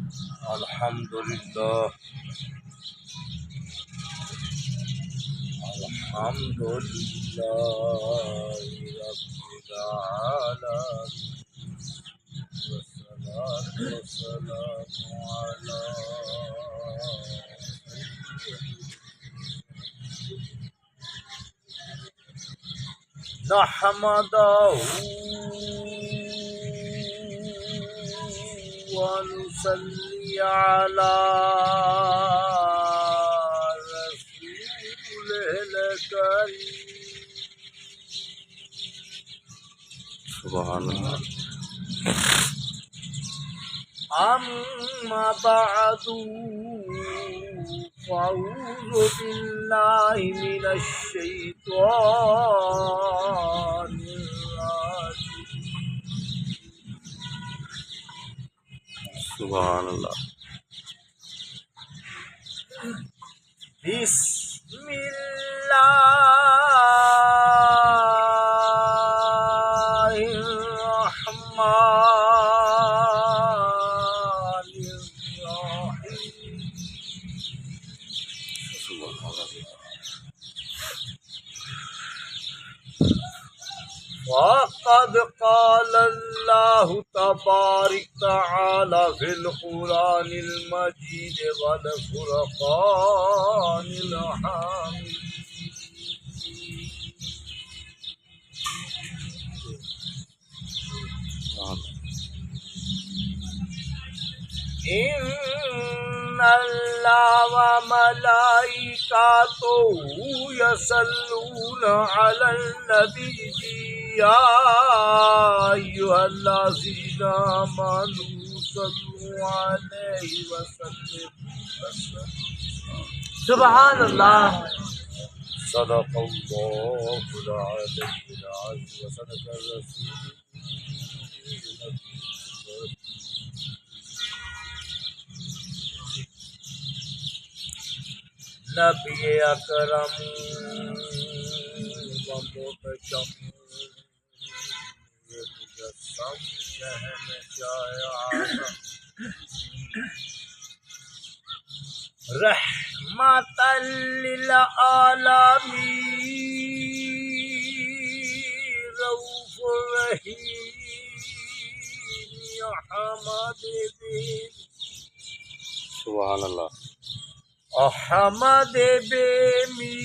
الحمد لله الحمد لله رب العالمين والصلاة والسلام على نحمده ونصلي على رسوله الكريم سبحان الله أما بعد فأعوذ بالله من الشيطان الرجيم سبحان الله بسم الله الرحمن الرحيم سبحان الله وقد قال الله تبارك وتعالى في القرآن المجيد والفرقان الحميد إن الله وملائكته يصلون على النبي يا أيها الذين آمنوا صلوا عليه وسلموا سبحان اللہ. صدق الله العلي العظيم وصدق الرسول نبی اکرم و محتشم مجسم شہنشاہ عالم رحمت للعالمین رؤوف رحیم یا حمد بن سبحان اللہ احمد بمی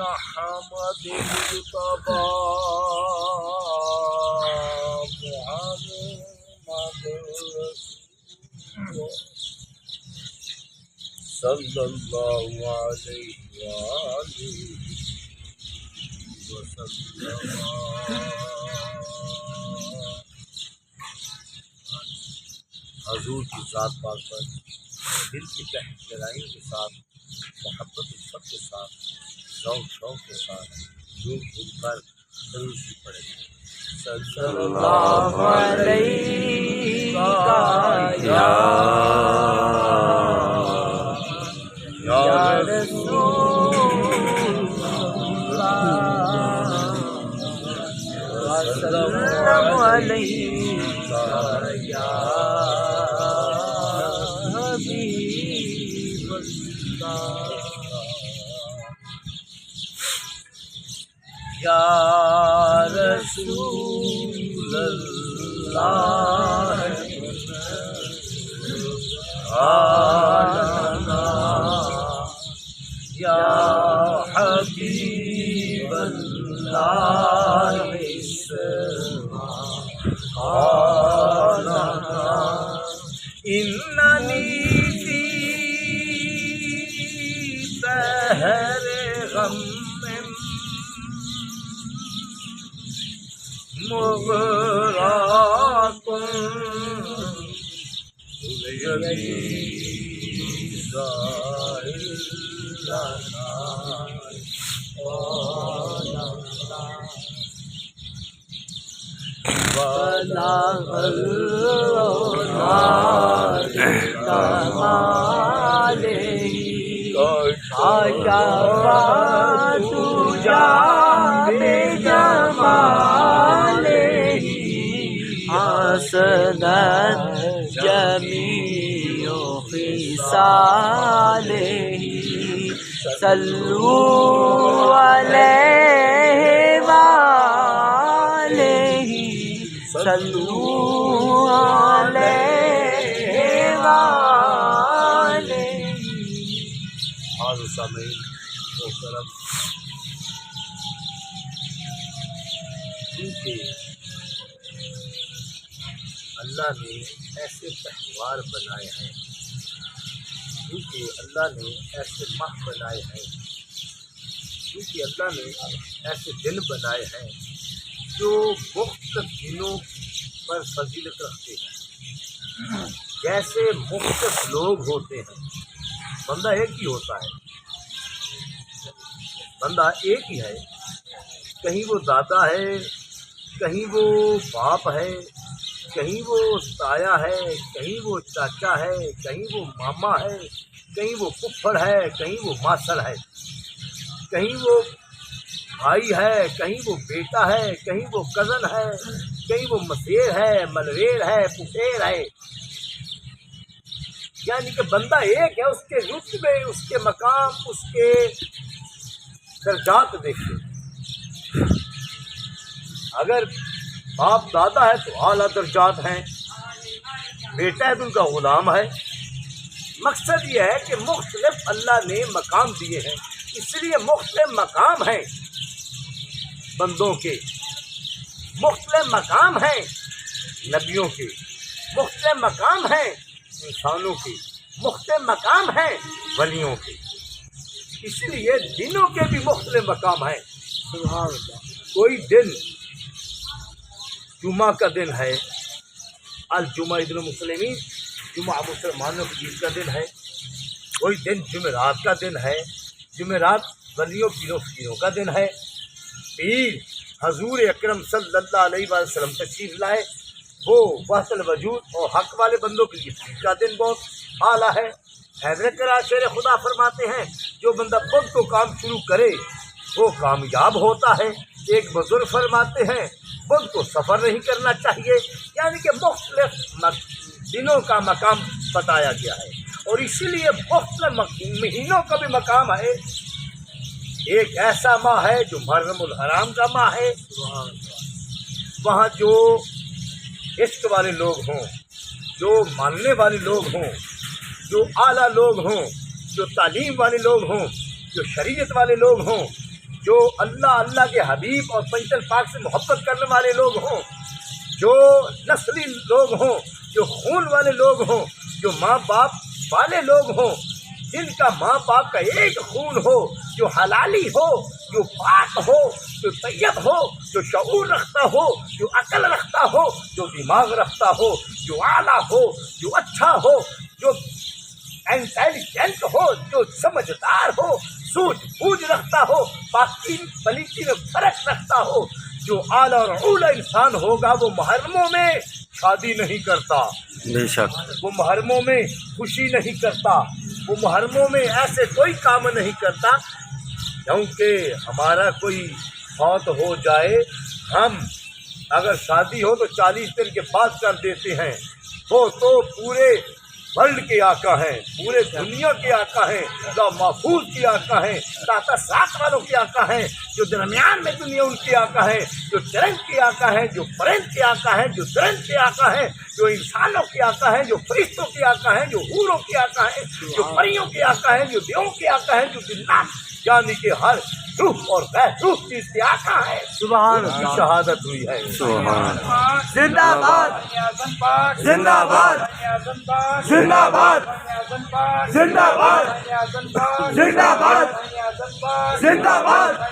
احمد مجتبی محمد صلی اللہ علیہ وآلہ وسلم. حضور کی ذات پاک پر دل کی تہ گہرائی کے ساتھ محبت الفت کے ساتھ ذوق شوق کے ساتھ جھوم جھوم کر ضرور سی پڑے صلی اللہ علیہ یا رسول اللہ وسلم علیہ یا یا رسول اللہ آلنا یا حبیب اللہ اسمع قالنا اننی فی بحر غم مغرق يغيث إلا بلغ الغنى كماله كشفت جام بجماله فاسدت جميع خصاله صلوا عليه وآله صلوا عليه وآله. حاضر سامعین محترم، کیونکہ اللہ نے ایسے تہوار بنائے ہیں، کیونکہ اللہ نے ایسے ماہ بنائے ہیں، کیونکہ اللہ نے ایسے دن بنائے ہیں جو مختلف دنوں پر فضیلت رکھتے ہیں. جیسے مختلف لوگ ہوتے ہیں، بندہ ایک ہی ہوتا ہے، بندہ ایک ہی ہے، کہیں وہ دادا ہے، کہیں وہ باپ ہے، کہیں وہ تایا ہے، کہیں وہ چاچا ہے، کہیں وہ ماما ہے، کہیں وہ پھپھڑ ہے، کہیں وہ ماسڑ ہے، کہیں وہ بھائی ہے، کہیں وہ بیٹا ہے، کہیں وہ کزن ہے، کہیں وہ مسیر ہے، ملویر ہے، پھپھیر ہے. یعنی کہ بندہ ایک ہے، اس کے رتبے، اس کے مقام، اس کے درجات دیکھیں. اگر باپ دادا ہے تو اعلیٰ درجات ہیں، بیٹا ہے تو ان کا غلام ہے. مقصد یہ ہے کہ مختلف اللہ نے مقام دیے ہیں، اس لیے مختلف مقام ہیں بندوں کے، مختلف مقام ہیں نبیوں کے، مختلف مقام ہیں انسانوں کے، مختلف مقام ہیں ولیوں کے. اس لیے دنوں کے بھی مختلف مقام ہیں. سبحان اللہ. کوئی دن جمعہ کا دن ہے، الجمعہ عید المسلمین، جمعہ مسلمانوں کی عید کا دن ہے. کوئی دن جمعرات کا دن ہے، جمعرات ولیوں پیروں کا دن ہے. پیر حضور اکرم صلی اللہ علیہ وسلم تشریف لائے، وہ وحدت الوجود اور حق والے بندوں کے لیے عید کا دن بہت اعلیٰ ہے. حیدر کرا شیر خدا فرماتے ہیں جو بندہ خود کو کام شروع کرے وہ کامیاب ہوتا ہے. ایک بزرگ فرماتے ہیں خود کو سفر نہیں کرنا چاہیے. یعنی کہ مختلف دنوں کا مقام بتایا گیا ہے، اور اسی لیے مختلف مہینوں کا بھی مقام ہے. ایک ایسا ماہ ہے جو محرم الحرام کا ماہ ہے، وہاں جو عشق والے لوگ ہوں، جو ماننے والے لوگ ہوں، جو اعلیٰ لوگ ہوں، جو تعلیم والے لوگ ہوں، جو شریعت والے لوگ ہوں، جو اللہ کے حبیب اور پنجتن پاک سے محبت کرنے والے لوگ ہوں، جو نسلی لوگ ہوں، جو خون والے لوگ ہوں، جو ماں باپ والے لوگ ہوں، جن کا ماں باپ کا ایک خون ہو، جو حلالی ہو، جو پاک ہو، جو طیب ہو، جو شعور رکھتا ہو، جو عقل رکھتا ہو، جو دماغ رکھتا ہو، جو اعلیٰ ہو، جو اچھا ہو، جو انٹیلیجنٹ ہو، جو سمجھدار ہو، سوجھ بوجھ رکھتا ہو، پاکی پلیتی میں فرق رکھتا ہو، جو اعلیٰ اور اولیٰ انسان ہوگا وہ محرموں میں شادی نہیں کرتا، بے شک وہ محرموں میں خوشی نہیں کرتا، وہ محرموں میں ایسے کوئی کام نہیں کرتا. کیونکہ ہمارا کوئی فوت ہو جائے، ہم اگر شادی ہو تو 40 دن کے بعد کر دیتے ہیں. وہ تو پورے ورلڈ کے آقا ہیں، پورے دنیا کے آقا ہیں، لوح محفوظ کے آقا ہیں، تحت سات والوں کے آقا ہیں، جو درمیان میں دنیا ان کے آقا ہیں، جو چرند کے آقا ہیں، جو پرند کے آقا ہیں، جو درند کے آقا ہیں، جو انسانوں کے آقا ہیں، جو فرشتوں کے آقا ہیں، جو حوروں کے آقا ہیں، جو پریوں کے آقا ہیں، جو دیووں کے آقا ہیں، جو جنات یعنی کہ ہر روح اور غیر روح چیز کے آقا ہے. سبحان کی اللہ. شہادت ہوئی ہے. سبحان زندہ باد، زندہ باد، زندہ باد، زندہ باد، زندہ باد، زندہ باد،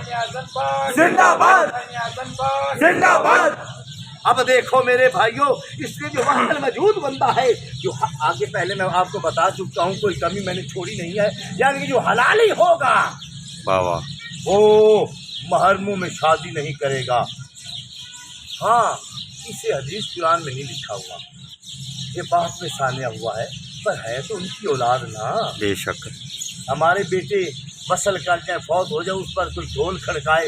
زندہ باد، زندہ باد. اب دیکھو میرے بھائیوں، اس لیے جو وحدت الوجود بندہ ہے، جو آگے پہلے میں آپ کو بتا چکا ہوں، کوئی کمی میں نے چھوڑی نہیں ہے، یعنی کہ جو حلالی ہوگا وہ محرموں میں شادی نہیں کرے گا. ہاں اسے حدیث قرآن میں نہیں لکھا ہوا، یہ بات میں ثانیہ ہوا ہے، پر ہے تو ان کی اولاد نا. بے شک ہمارے بیٹے وصل کر کے فوت ہو جائے، اس پر کوئی ڈھول کھڑکائے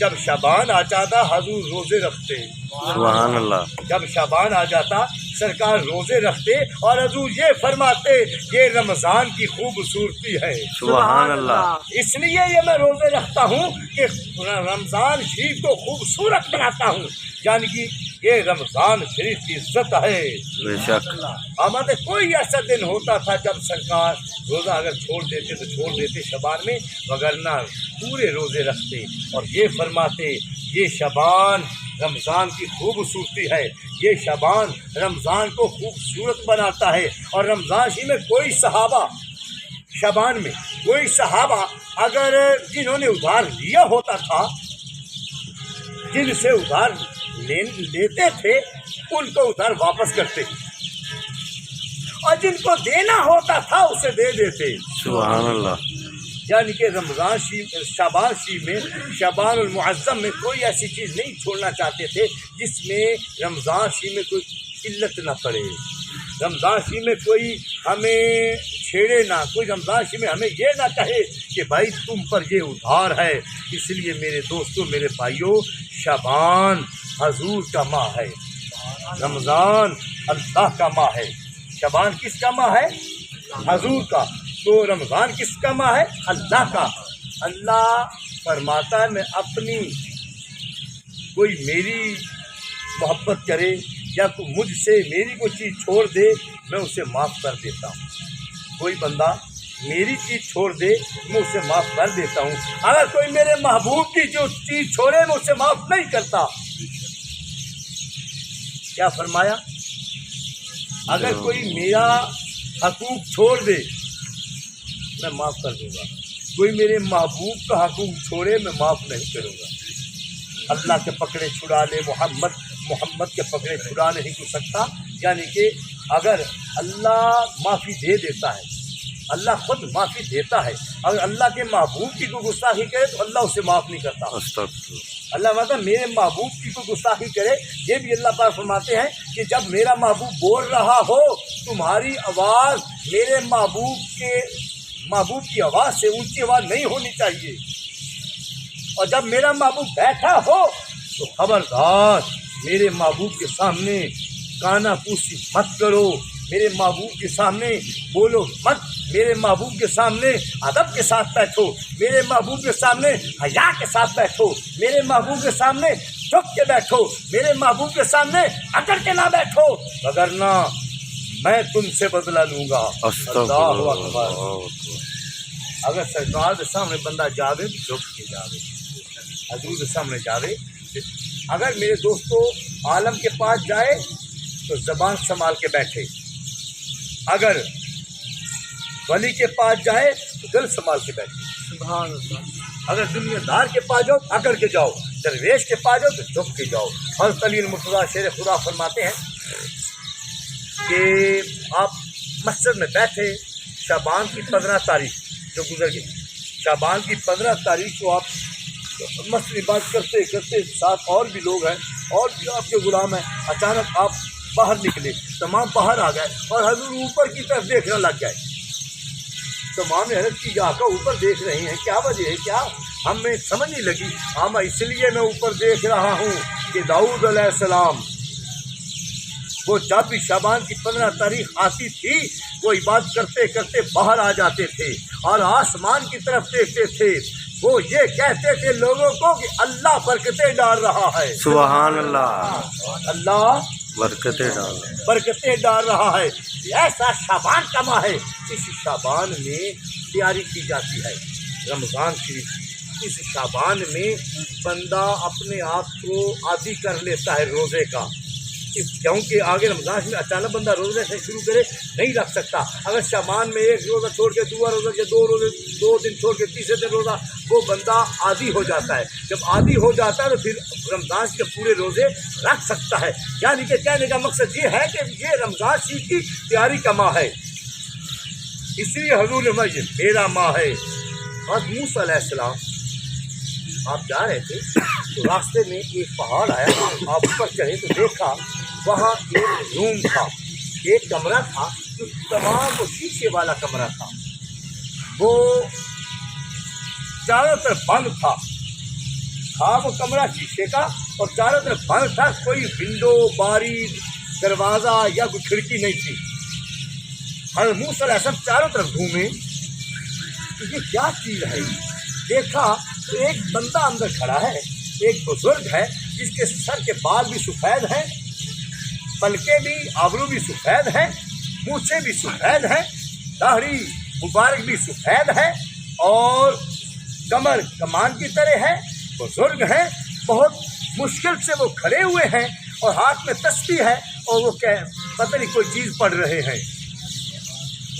جب شعبان آ جاتا حضور روزے رکھتے، سبحان اللہ، جب شعبان آ جاتا سرکار روزے رکھتے اور حضور یہ فرماتے یہ رمضان کی خوبصورتی ہے، سبحان اللہ، اس لیے یہ میں روزے رکھتا ہوں کہ رمضان شریف کو خوبصورت بناتا ہوں، یعنی کہ یہ رمضان شریف کی عزت ہے۔ بے شک، ہمارے کوئی ایسا دن ہوتا تھا جب سرکار روزہ اگر چھوڑ دیتے تو چھوڑ دیتے شعبان میں، وگرنہ پورے روزے رکھتے اور یہ فرماتے یہ شعبان رمضان کی خوبصورتی ہے، یہ شعبان رمضان کو خوبصورت بناتا ہے۔ اور رمضان ہی میں کوئی صحابہ شعبان میں کوئی صحابہ اگر جنہوں نے ادھار لیا ہوتا تھا، جن سے ادھار لیتے تھے ان کو ادھار واپس کرتے اور جن کو دینا ہوتا تھا اسے دے دیتے، سبحان اللہ، یعنی کہ رمضان شعبان شریف میں شعبان المعظم میں کوئی ایسی چیز نہیں چھوڑنا چاہتے تھے جس میں رمضان شریف میں کوئی قلت نہ پڑے، رمضان شریف میں کوئی ہمیں چھیڑے نہ، کوئی رمضان شریف میں ہمیں یہ نہ کہے کہ بھائی تم پر یہ ادھار ہے۔ اس لیے میرے دوستوں، میرے بھائیوں، شعبان حضور کا ماہ ہے، رمضان اللہ کا ماہ ہے، شعبان کس کا ماہ ہے؟ حضور کا، تو رمضان کس کا ماہ ہے؟ اللہ کا۔ اللہ فرماتا ہے میں اپنی کوئی میری محبت کرے یا کوئی مجھ سے میری کوئی چیز چھوڑ دے میں اسے معاف کر دیتا ہوں، کوئی بندہ میری چیز چھوڑ دے میں اسے معاف کر دیتا ہوں، اگر کوئی میرے محبوب کی جو چیز چھوڑے میں اسے معاف نہیں کرتا۔ کیا فرمایا؟ اگر کوئی میرا حقوق چھوڑ دے میں معاف کر دوں گا، کوئی میرے محبوب کا حقوق چھوڑے میں معاف نہیں کروں گا۔ اللہ کے پکڑے چھڑا لے محمد کے پکڑے چھڑا نہیں ہو سکتا، یعنی کہ اگر اللہ معافی دے دیتا ہے، اللہ خود معافی دیتا ہے، اگر اللہ کے محبوب کی کوئی گستاخی کرے تو اللہ اسے معاف نہیں کرتا۔ استغفر، اللہ فرماتا ہے میرے محبوب کی کوئی گستاخی کرے، یہ بھی اللہ پاک فرماتے ہیں کہ جب میرا محبوب بول رہا ہو تمہاری آواز میرے محبوب کی آواز سے اونچی آواز نہیں ہونی چاہیے، اور جب میرا محبوب بیٹھا ہو تو خبردار میرے محبوب کے سامنے کانا پوسی مت کرو، میرے محبوب کے سامنے بولو مت، میرے محبوب کے سامنے ادب کے ساتھ بیٹھو، میرے محبوب کے سامنے حیا کے ساتھ بیٹھو، میرے محبوب کے سامنے جھک کے بیٹھو، میرے محبوب کے سامنے اکڑ کے نہ بیٹھو، وگرنہ میں تم سے بدلہ لوں گا۔ اللہ اکبر۔ اگر سرکار کے سامنے بندہ جاوے تو جھک کے جاوے، حضور کے سامنے جاوے۔ اگر میرے دوستو عالم کے پاس جائے تو زبان سنبھال کے بیٹھے، اگر ولی کے پاس جائے تو دل سنبھال کے بیٹھے، سبحان اللہ، اگر دنیا دار کے پاس جاؤ اکڑ کے جاؤ، درویش کے پاس جاؤ تو جھک کے جاؤ۔ حضرت علی المرتضیٰ شیر خدا فرماتے ہیں کہ آپ مسجد میں بیٹھے، شعبان کی 15 تاریخ جو گزر گئی، شعبان کی 15 تاریخ کو آپ مسجد عبادت کرتے کرتے ساتھ اور بھی لوگ ہیں اور بھی آپ کے غلام ہیں، اچانک آپ باہر نکلے، تمام باہر آ گئے اور حضور اوپر کی طرف دیکھنے لگ گئے، تمام حضرت کی جا کر اوپر دیکھ رہے ہیں، کیا وجہ ہے؟ کیا ہمیں سمجھ نہیں لگی؟ ہاں اس لیے میں اوپر دیکھ رہا ہوں کہ داؤد علیہ السلام وہ جب بھی شعبان کی 15 تاریخ آتی تھی وہ عبادت کرتے کرتے باہر آ جاتے تھے اور آسمان کی طرف دیکھتے تھے، وہ یہ کہتے تھے لوگوں کو کہ اللہ برکتیں ڈال رہا ہے، سبحان اللہ، اللہ برکتیں ڈال رہا ہے۔ ایسا شعبان کا ماہ ہے، اس شعبان میں تیاری کی جاتی ہے رمضان شریف کی، اس شعبان میں بندہ اپنے آپ کو عادی کر لیتا ہے روزے کا، کیونکہ آگے رمضان میں اچانک بندہ روزے سے شروع کرے نہیں رکھ سکتا۔ اگر شعبان میں ایک روزہ چھوڑ کے دوسرا روزہ یا 2 دن چھوڑ کے تیسرے دن روزہ، وہ بندہ عادی ہو جاتا ہے، جب عادی ہو جاتا ہے تو پھر رمضان کے پورے روزے رکھ سکتا ہے۔ یعنی کہ کہنے کا مقصد یہ ہے کہ یہ رمضان شریف کی تیاری کا ماہ ہے، اس لیے حضور نے فرمایا یہ میرا ماہ ہے۔ حضرت موسیٰ علیہ السلام آپ جا رہے تھے تو راستے میں ایک پہاڑ آیا، آپ اوپر چڑھے تو دیکھا وہاں ایک روم تھا، ایک کمرہ تھا جو تمام وہ شیشے والا کمرہ تھا، وہ چاروں طرف بند تھا، تھا وہ کمرہ شیشے کا اور چاروں طرف بند تھا، کوئی ونڈو، باری، دروازہ یا کوئی کھڑکی نہیں تھی۔ حضرت موسیٰ علیہ السلام چاروں طرف گھومے کہ یہ کیا چیز ہے، دیکھا تو ایک بندہ اندر کھڑا ہے، ایک بزرگ ہے جس کے سر کے بال بھی سفید ہیں، پلکیں بھی، آبرو بھی سفید ہیں، مونچھیں بھی سفید ہیں، داڑھی مبارک بھی سفید ہے اور کمر کمان کی طرح ہے، بزرگ ہیں، بہت مشکل سے وہ کھڑے ہوئے ہیں اور ہاتھ میں تسبیح ہے اور وہ پتہ نہیں کوئی چیز پڑھ رہے ہیں۔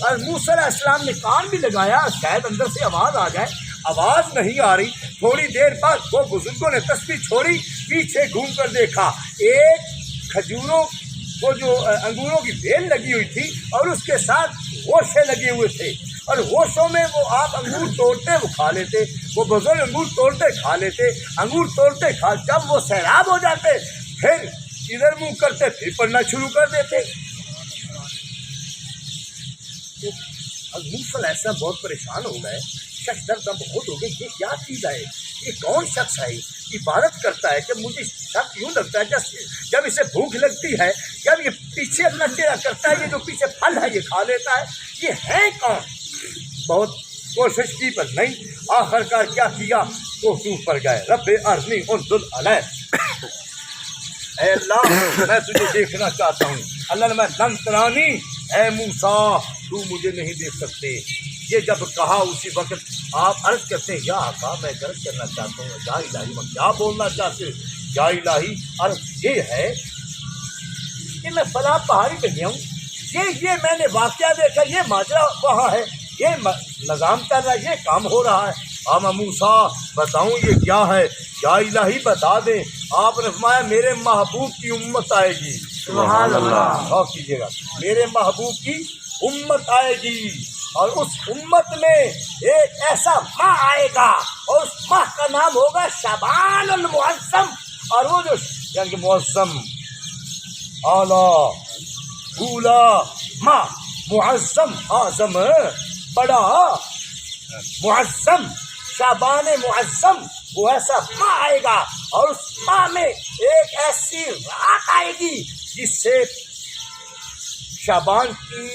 اور موسیٰ علیہ السلام نے کان بھی لگایا شاید اندر سے آواز آ جائے، آواز نہیں آ رہی۔ تھوڑی دیر بعد وہ بزرگوں نے تسبیح چھوڑی، پیچھے گھوم کر دیکھا، ایک کھجوروں وہ جو انگوروں کی بیل لگی ہوئی تھی اور اس کے ساتھ ہوشے لگے ہوئے تھے، اور ہوشوں میں وہ آپ انگور توڑتے وہ کھا لیتے، وہ بزرگ انگور توڑتے کھا لیتے، انگور توڑتے کھا، جب وہ سیراب ہو جاتے پھر ادھر منہ کرتے پھر پڑھنا شروع کر دیتے۔ موسیٰ علیہ السلام بہت پریشان ہو گئے، شک در دم بہت ہو گئے، یہ کیا چیز ہے، یہ کون شخص ہے، عبادت کرتا ہے کہ مجھے شک یوں لگتا ہے جب اسے بھوک لگتی ہے، جب یہ پیچھے اپنا چہرہ کرتا ہے، یہ جو پیچھے پھل ہے یہ کھا لیتا ہے، یہ ہے کون؟ بہت کوشش کی پر نہیں، آخر کار کیا کیا، کوہ پر گئے، رب ارنی انظر الیک، اے اللہ میں تجھے دیکھنا چاہتا ہوں۔ اللہ نے میں لن ترانی، اے موسیٰ تو مجھے نہیں دیکھ سکتے۔ یہ جب کہا اسی وقت آپ عرض کرتے ہیں یا آقا میں عرض کرنا چاہتا ہوں، یا الہی میں کیا بولنا چاہتے ہوں؟ یا الہی عرض یہ ہے کہ میں فلاں پہاڑی پہ گیا ہوں، یہ میں نے واقعہ دیکھا، یہ ماجرا وہاں ہے، یہ نظام چل رہا ہے، یہ کام ہو رہا ہے۔ میں موسیٰ بتاؤں یہ کیا ہے؟ یا الہی بتا دیں۔ آپ نے فرمایا میرے محبوب کی امت آئے گی، سبحان اللہ، غور کیجیے گا، میرے محبوب کی امت آئے گی اور اس امت میں ایک ایسا ماہ آئے گا اور اس ماہ کا نام ہوگا شعبان المعظم، اور وہ جو یعنی معظم اعلیٰ اولا ماہ، معظم اعظم بڑا معظم شعبان معظم، وہ ایسا ماہ آئے گا اور اس ماہ میں ایک ایسی رات آئے گی جس سے شعبان کی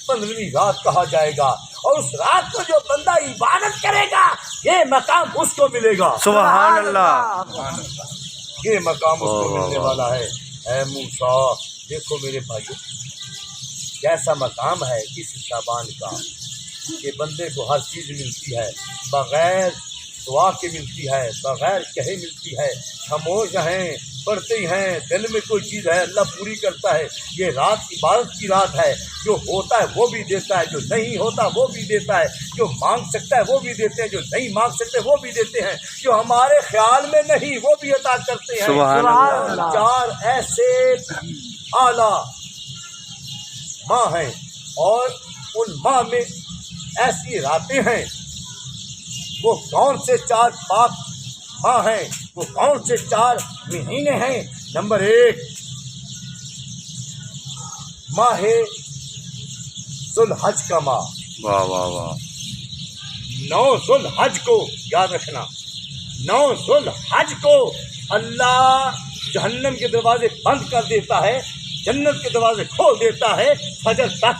15ویں رات کہا جائے گا، اور اس رات کو جو بندہ عبادت کرے گا یہ مقام اس کو ملے گا۔ سبحان اللہ، یہ مقام اس کو ملنے والا ہے۔ اے موسیٰ دیکھو میرے بھائیو کیسا مقام ہے اس شعبان کا کہ بندے کو ہر چیز ملتی ہے، بغیر دعا کے ملتی ہے، بغیر کہے ملتی ہے، خاموش ہیں پڑھتے ہیں، دل میں کوئی چیز ہے اللہ پوری کرتا ہے۔ یہ رات عبادت کی رات ہے، جو ہوتا ہے وہ بھی دیتا ہے، جو نہیں ہوتا وہ بھی دیتا ہے، جو مانگ سکتا ہے وہ بھی دیتے ہیں، جو نہیں مانگ سکتے وہ بھی دیتے ہیں، جو ہمارے خیال میں نہیں وہ بھی عطا کرتے ہیں۔ سبحان اللہ، چار ایسے اعلیٰ ماہ ہیں اور ان ماہ میں ایسی راتیں ہیں۔ وہ کون سے چار پاک ماہ ہیں، وہ کون سے 4 مہینے ہیں؟ نمبر 1 ماہ ذوالحج کا ماہ، واہ واہ واہ، 9 ذوالحج کو یاد رکھنا، 9 ذوالحج کو اللہ جہنم کے دروازے بند کر دیتا ہے، جنت کے دروازے کھول دیتا ہے فجر تک،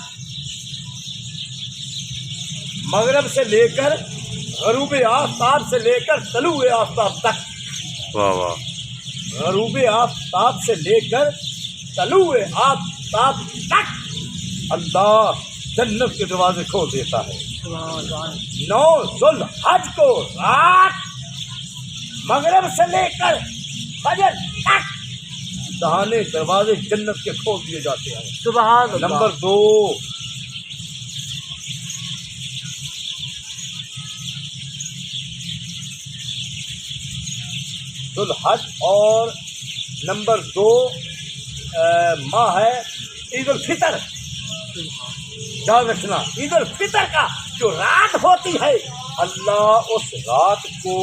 مغرب سے لے کر غروب آفتاب سے لے کر طلوع آفتاب تک، واہ واہ، غروب آفتاب سے لے کر طلوع آفتاب تک اللہ جنت کے دروازے کھول دیتا ہے۔ 9 ذوالحج کو رات مغرب سے لے کر فجر تک دہانے دروازے جنت کے کھول دیے جاتے ہیں۔ سبحان اللہ۔ نمبر 2 ذوالحج، اور نمبر 2 ماہ ہے عید الفطر۔ یاد رکھنا عید الفطر کا جو رات ہوتی ہے اللہ اس رات کو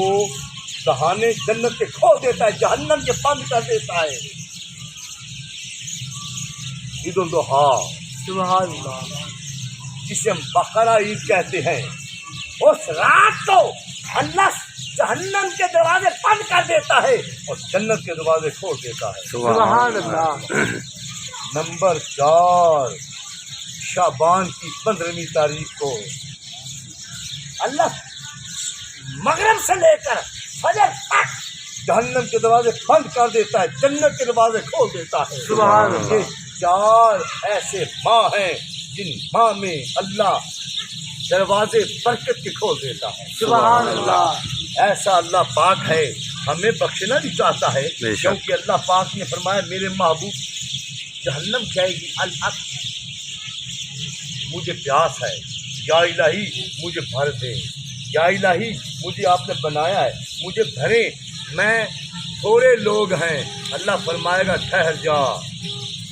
دہانے جنت کے کھول دیتا ہے، جہنم کے بند کر دیتا ہے۔ عید الاضحیٰ سبحان اللہ، جسے ہم بقرہ عید کہتے ہیں، اس رات کو اللہ جہنم کے دروازے بند کر دیتا ہے اور جنت کے دروازے کھول دیتا ہے۔ سبحان اللہ۔ نمبر 4، شعبان کی 15ویں تاریخ کو اللہ مغرب سے لے کر فجر تک جہنم کے دروازے بند کر دیتا ہے، جنت کے دروازے کھول دیتا ہے۔ سبحان اللہ۔ یہ 4 ایسے ماہ ہیں جن ماہ میں اللہ دروازے برکت کے کھول دیتا ہے۔ سبحان اللہ۔ ایسا اللہ پاک ہے، ہمیں بخشنا بھی چاہتا ہے، بے شک۔ کیونکہ اللہ پاک نے فرمایا میرے محبوب جہنم جائے گی الحق، مجھے پیاس ہے، یا الہی مجھے بھر دے، یا الہی مجھے آپ نے بنایا ہے مجھے بھرے، میں تھوڑے لوگ ہیں۔ اللہ فرمائے گا ٹھہر جا،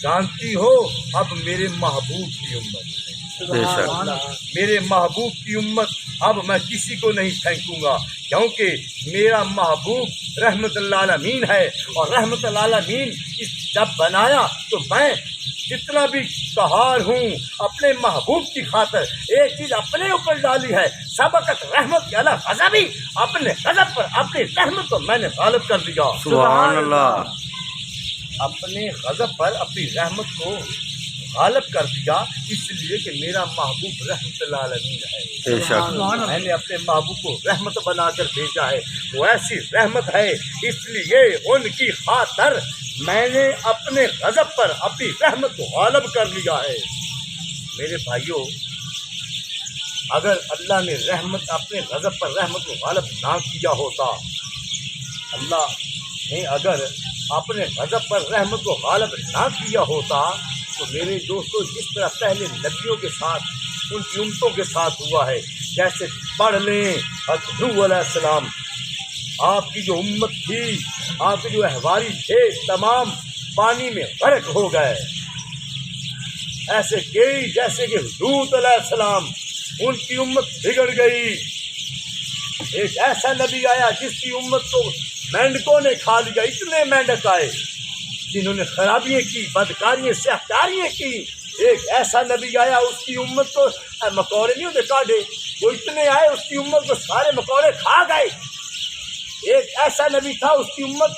جانتی ہو اب میرے محبوب کی امت ہے، بے شک۔ میرے محبوب کی امت اب میں کسی کو نہیں پھینکوں گا، کیونکہ میرا محبوب رحمت للعالمین ہے، اور رحمت للعالمین جب بنایا تو میں جتنا بھی قہار ہوں اپنے محبوب کی خاطر ایک چیز اپنے اوپر ڈالی ہے، سبقت رحمت علی غضبی، اپنے غضب پر اپنی رحمت کو میں نے غالب کر دیا۔ سبحان اللہ۔ اپنے غضب پر اپنی رحمت کو غالب کر دیا، اس لیے کہ میرا محبوب رحمت للعالمین ہے۔ بے شک۔ میں نے اپنے محبوب کو رحمت بنا کر بھیجا ہے، وہ ایسی رحمت ہے، اس لیے ان کی خاطر میں نے اپنے غضب پر اپنی رحمت کو غالب کر لیا ہے۔ میرے بھائیوں، اگر اللہ نے رحمت اپنے غضب پر رحمت کو غالب نہ کیا ہوتا، اللہ نے اگر اپنے غضب پر رحمت کو غالب نہ کیا ہوتا تو میرے دوستوں جس طرح پہلے نبیوں کے ساتھ ان کی امتوں کے ساتھ ہوا ہے، جیسے پڑھ لیں حضرت نوح علیہ السلام، آپ کی جو امت تھی، آپ کے جو احواری تھے تمام پانی میں غرق ہو گئے، ایسے کئی جیسے کہ لوط علیہ السلام، ان کی امت بگڑ گئی۔ ایک ایسا نبی آیا جس کی امت کو مینڈکوں نے کھا لیا، اتنے مینڈک آئے جنہوں نے خرابیاں کی، بدکاریاں سیاہکاریاں کی۔ ایک ایسا نبی آیا، اس کی امت کو مکوڑے نہیں ہوتے کاٹے، وہ اتنے آئے اس کی امت کو سارے مکوڑے کھا گئے۔ ایک ایسا نبی تھا، اس کی امت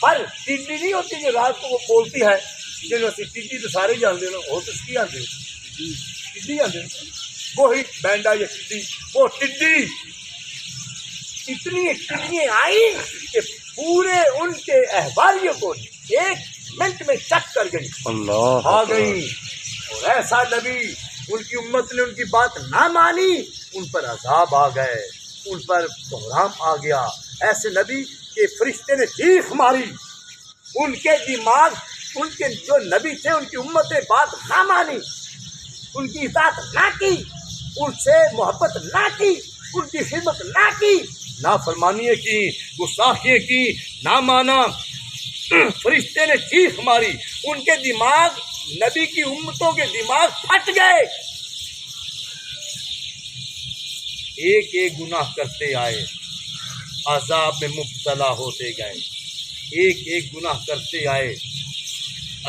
پر ٹڈی نہیں ہوتی جو رات کو وہ بولتی ہے، جنہوں سے ٹڈی تو سارے جانتے نا، وہ تو اس کی آتے ٹڈی آتے، وہی بینڈا یا ٹڈی، وہ ٹڈی اتنی ٹڈیاں آئی کہ پورے ان کے احوالیوں کو ایک منٹ میں چک کر گئی، اللہ آ گئی۔ اور ایسا نبی، ان کی امت نے ان کی بات نہ مانی، ان پر عذاب آ گئے، ان پر بحران آ گیا۔ ایسے نبی کے فرشتے نے چیخ ماری، ان کے دماغ، ان کے جو نبی تھے ان کی امت نے بات نہ مانی، ان کی اطاعت نہ کی، ان سے محبت نہ کی، ان کی خدمت نہ کی، نافرمانیاں کی، گستاخیاں کی، نہ مانا۔ فرشتے نے چیخ ماری، ان کے دماغ، نبی کی امتوں کے دماغ پھٹ گئے، ایک ایک گناہ کرتے آئے، عذاب میں مبتلا ہوتے گئے، ایک ایک گناہ کرتے آئے،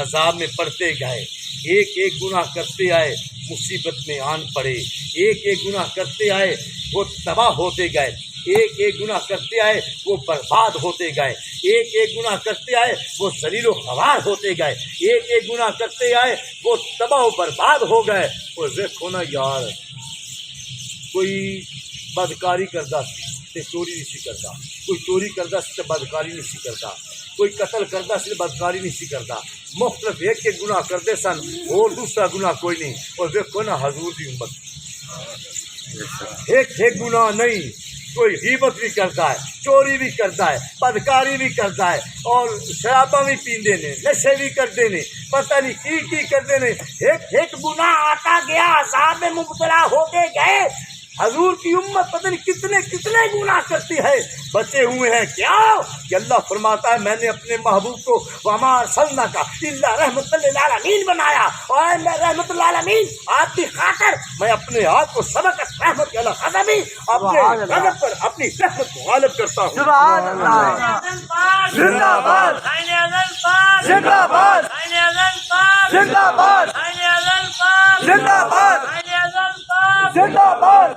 عذاب میں پڑتے گئے، ایک ایک گناہ کرتے آئے، مصیبت میں آن پڑے، ایک ایک گناہ کرتے آئے، وہ تباہ ہوتے گئے، ایک ایک گناہ کرتے آئے وہ برباد ہوتے گئے، ایک ایک گناہ کرتے آئے وہ ذلیل و خوار ہوتے گئے، ایک ایک گناہ کرتے آئے وہ تباہ و برباد ہو گئے۔ اور دیکھو نا یار، کوئی بدکاری کرتا تے چوری نہیں سی کرتا، کوئی چوری کرتا تے بدکاری نہیں سی کرتا، کوئی قتل کرتا سی بدکاری نہیں سی کرتا، مختلف ایک ایک گناہ کرتے سن، اور دوسرا گناہ کوئی نہیں۔ اور دیکھو نا حضور کی امت، ایک ایک گناہ نہیں، کوئی غیبت بھی کرتا ہے، چوری بھی کرتا ہے، بدکاری بھی کرتا ہے، اور شراباں بھی پیندے نے، نشے بھی کرتے نے، پتہ نہیں کی کرتے نے، ایک ایک گناہ آتا گیا، عذاب میں مبتلا ہوتے گئے۔ حضور کی امت پتہ نہیں کتنے کتنے گناہ کرتی ہے، بچے ہوئے ہیں کیا؟ کہ اللہ فرماتا ہے میں نے اپنے محبوب کو وما ارسلناک الا رحمۃ للعالمین بنایا، اور میں رحمۃ للعالمین آپ کی خاطر میں اپنے آپ کو سبقت رحمت علی غضبی، اپنے غضب پر اپنی رحمت کو غالب کرتا ہوں۔ سبحان اللہ۔ زندہ باد، زندہ باد، زندہ باد، زندہ باد، زندہ باد،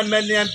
MLA MP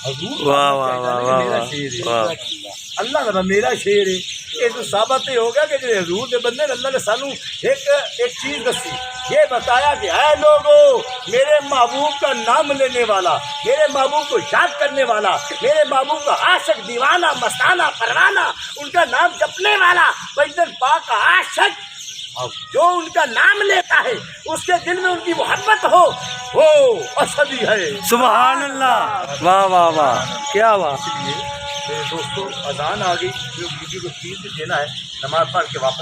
حضور واہ واہ واہ واہ میرا واہ شیر ہے واہ اللہ کا میرا شیر ہے یہ تو ثابت ہی ہوگا کہ جو حضور دے بندے نے اللہ نے سانو ایک چیز دسی یہ بتایا کہ اے لوگو میرے محبوب کا نام لینے والا میرے محبوب کو یاد کرنے والا میرے محبوب کا عاشق دیوانہ مستانہ پروانہ ان کا نام جپنے والا بندن پاک کا عاشق جو ان کا نام لیتا ہے اس کے دل میں ان کی محبت ہو وہ اسدی ہے سبحان اللہ واہ واہ واہ کیا بات میرے دوستوں اذان آ گئی جو بیوی کو چیز دینا ہے نماز پڑھ کے واپس